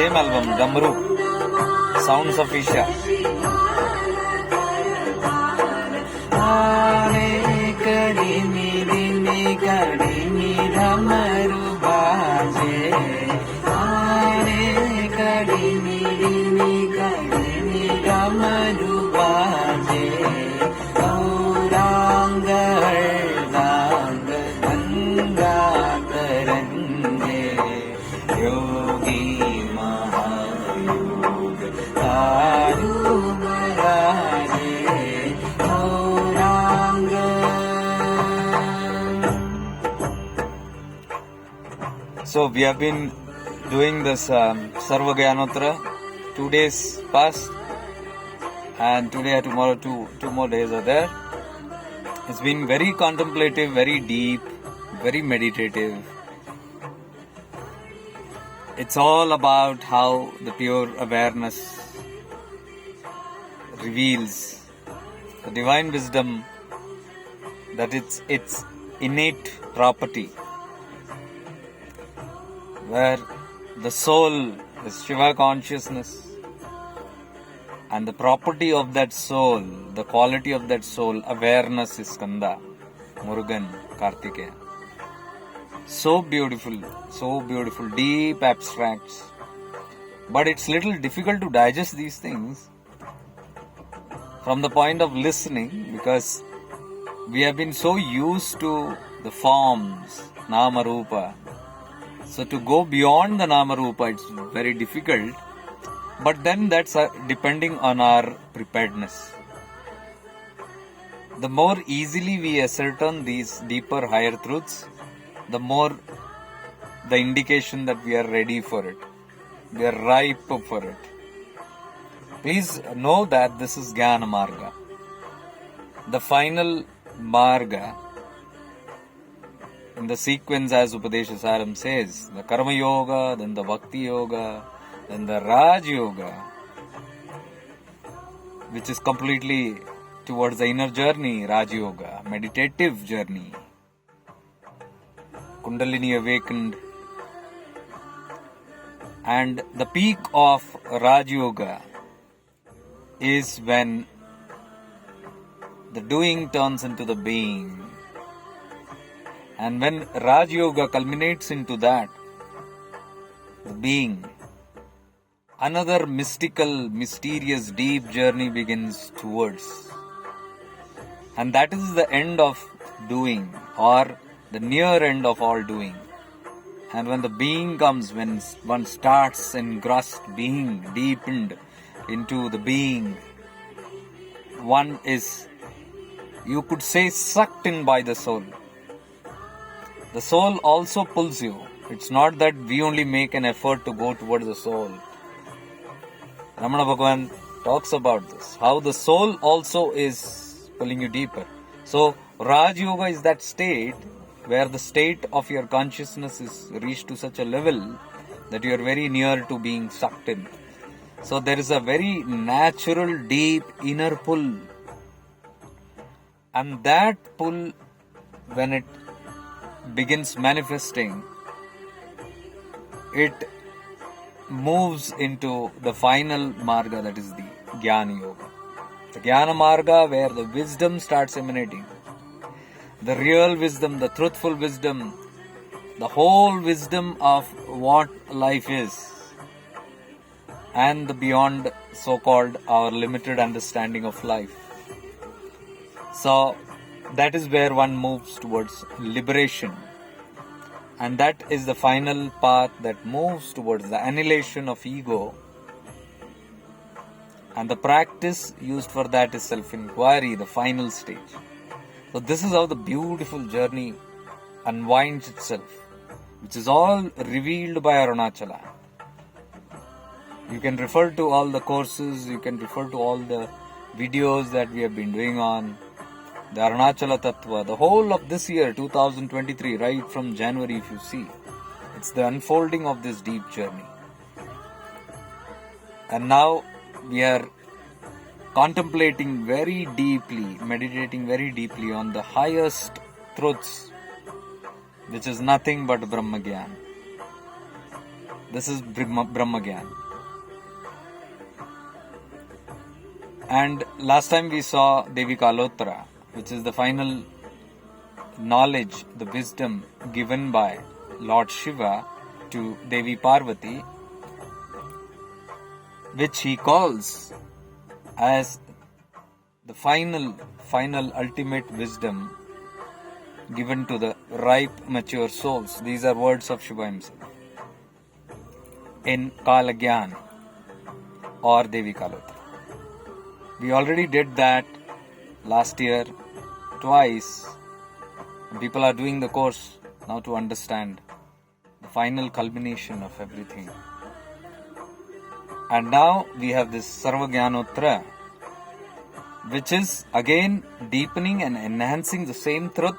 same album, Damru, Sounds of Isha. So we have been doing this Sarva Gyanotra 2 days past, and today and tomorrow two more days are there. It's been very contemplative, very deep, very meditative. It's all about how the pure awareness reveals the divine wisdom, that it's innate property, where the soul is Shiva consciousness, and the property of that soul, the quality of that soul, awareness is Skanda, Murugan, Kartikeya. So beautiful, deep abstracts. But it's little difficult to digest these things from the point of listening, because we have been so used to the forms, Nama Rupa. So to go beyond the Nama Rupa, it's very difficult. But then that's depending on our preparedness. The more easily we ascertain these deeper, higher truths, the more the indication that we are ready for it. We are ripe for it. Please know that this is Gnana Marga. The final Marga, in the sequence as Upadesha Saram says, the Karma Yoga, then the Bhakti Yoga, then the Raj Yoga, which is completely towards the inner journey, Raj Yoga, meditative journey, Kundalini awakened. And the peak of Raj Yoga is when the doing turns into the being. And when Raj Yoga culminates into that, the being, another mystical, mysterious, deep journey begins towards. And that is the end of doing, or the near end of all doing. And when the being comes, when one starts engrossed being, deepened into the being, one is, you could say, sucked in by the soul. The soul also pulls you. It's not that we only make an effort to go towards the soul. Ramana Bhagwan talks about this, how the soul also is pulling you deeper. So Raj Yoga is that state where the state of your consciousness is reached to such a level that you are very near to being sucked in. So there is a very natural, deep inner pull. And that pull, when it begins manifesting, it moves into the final marga, that is the Jnana Yoga. The Jnana Marga, where the wisdom starts emanating. The real wisdom, the truthful wisdom, the whole wisdom of what life is, and the beyond so-called our limited understanding of life. So that is where one moves towards liberation. And that is the final path that moves towards the annihilation of ego. And the practice used for that is self-inquiry, the final stage. So this is how the beautiful journey unwinds itself, which is all revealed by Arunachala. You can refer to all the courses, you can refer to all the videos that we have been doing on the Arunachala Tattva, the whole of this year, 2023, right from January, if you see. It's the unfolding of this deep journey. And now we are contemplating very deeply, meditating very deeply on the highest truths, which is nothing but Brahma Gyan. This is Brahma Gyan. And last time we saw Devi Kalottara, which is the final knowledge, the wisdom given by Lord Shiva to Devi Parvati, which he calls as the final ultimate wisdom given to the ripe, mature souls. These are words of Shiva himself in Kala Gyan or Devi Kalottara. We already did that last year twice. People are doing the course now to understand the final culmination of everything. And now we have this Sarva Gyanottara, which is again deepening and enhancing the same truth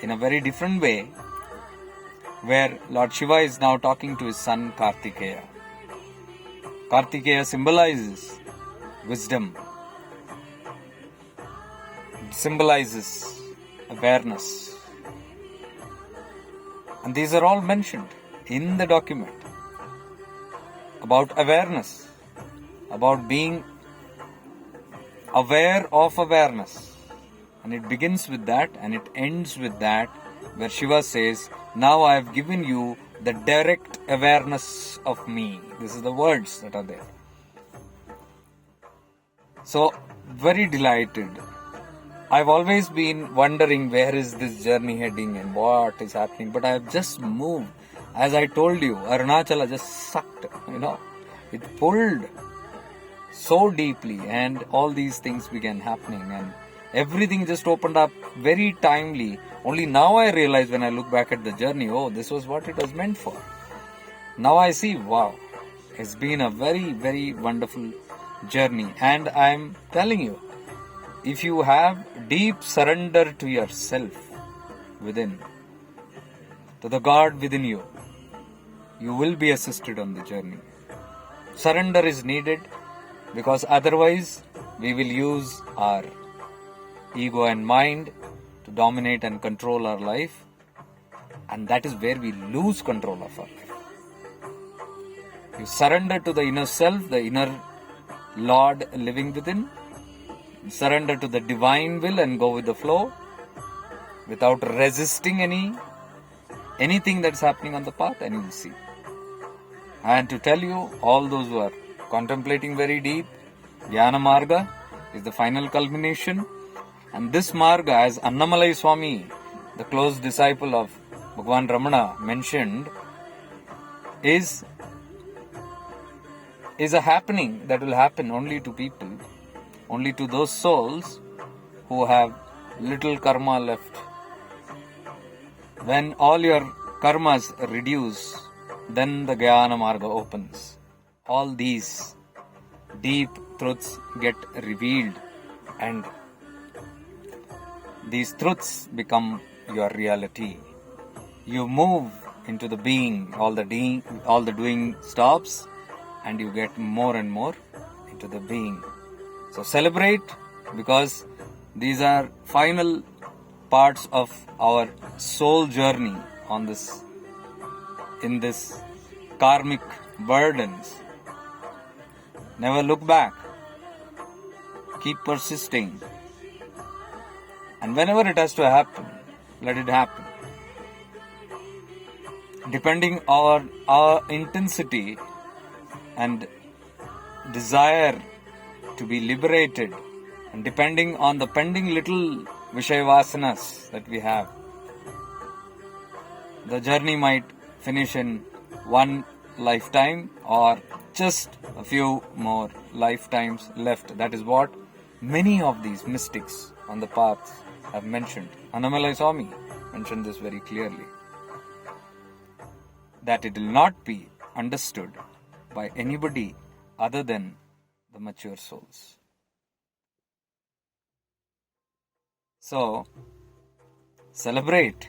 in a very different way, where Lord Shiva is now talking to his son Kartikeya. Kartikeya symbolizes wisdom, symbolizes awareness. And these are all mentioned in the document about awareness, about being aware of awareness. And it begins with that and it ends with that, where Shiva says, now I have given you the direct awareness of me. This is the words that are there. So, very delighted. I've always been wondering where is this journey heading and what is happening, but I have just moved. As I told you, Arunachala just sucked, it pulled so deeply, and all these things began happening and everything just opened up very timely. Only now I realize when I look back at the journey, this was what it was meant for. Now I see, wow, it's been a very, very wonderful journey. And I'm telling you, if you have deep surrender to yourself within, to the God within you, you will be assisted on the journey. Surrender is needed, because otherwise we will use our ego and mind to dominate and control our life, and that is where we lose control of our life. You surrender to the inner self, the inner Lord living within. Surrender to the divine will and go with the flow without resisting anything that's happening on the path, and you'll see. And to tell you, all those who are contemplating very deep, Gnana Marga is the final culmination. And this Marga, as Annamalai Swami, the close disciple of Bhagwan Ramana, mentioned, is a happening that will happen only to people, only to those souls who have little karma left. When all your karmas reduce, then the Gnana Marga opens. All these deep truths get revealed, and these truths become your reality. You move into the being, all the doing stops, and you get more and more into the being. So celebrate, because these are final parts of our soul journey in this karmic burdens. Never look back. Keep persisting. And whenever it has to happen, let it happen. Depending on our intensity and desire to be liberated, and depending on the pending little Vishayavasanas that we have, the journey might finish in one lifetime or just a few more lifetimes left. That is what many of these mystics on the paths have mentioned. Annamalai Swami mentioned this very clearly, that it will not be understood by anybody other than the mature souls. So, celebrate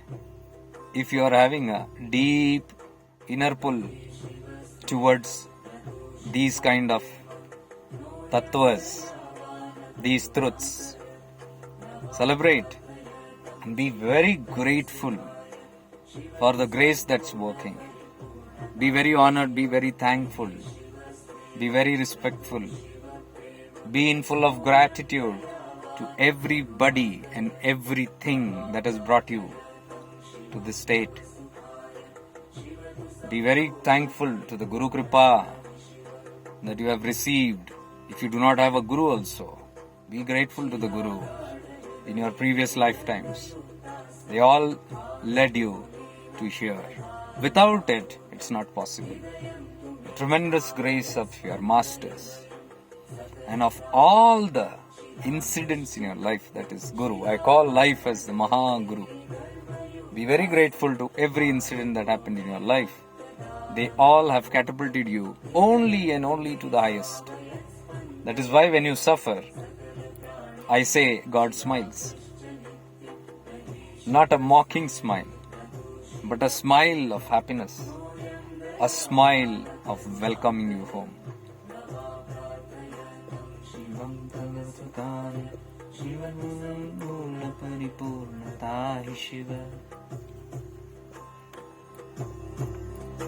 if you are having a deep inner pull towards these kind of tattvas, these truths. Celebrate and be very grateful for the grace that's working. Be very honored, be very thankful, be very respectful, be in full of gratitude to everybody and everything that has brought you to this state. Be very thankful to the Guru Kripa that you have received. If you do not have a Guru also, be grateful to the Guru in your previous lifetimes. They all led you to here. Without it, it's not possible. The tremendous grace of your masters and of all the incidents in your life, that is Guru. I call life as the Maha Guru. Be very grateful to every incident that happened in your life. They all have catapulted you only and only to the highest. That is why when you suffer, I say God smiles. Not a mocking smile, but a smile of happiness, a smile of welcoming you home.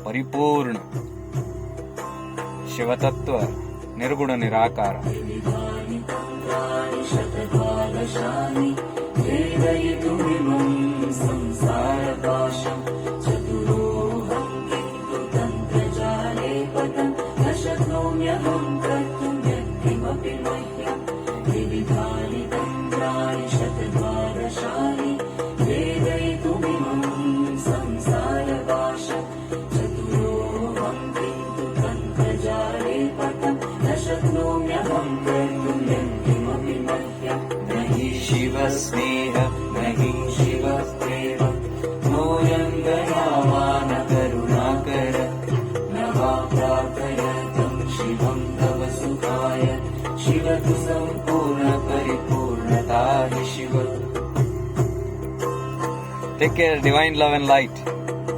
परिपूर्ण शिवतत्व निर्गुण निराकार स्नेह नहीं शिव प्रेम no रंगनामान Karunakar नवाप्रार्थयतं शिवं तव सुखाय शिव तु संपूर्ण परिपूर्णता हि Shiv. Take care, divine love and light.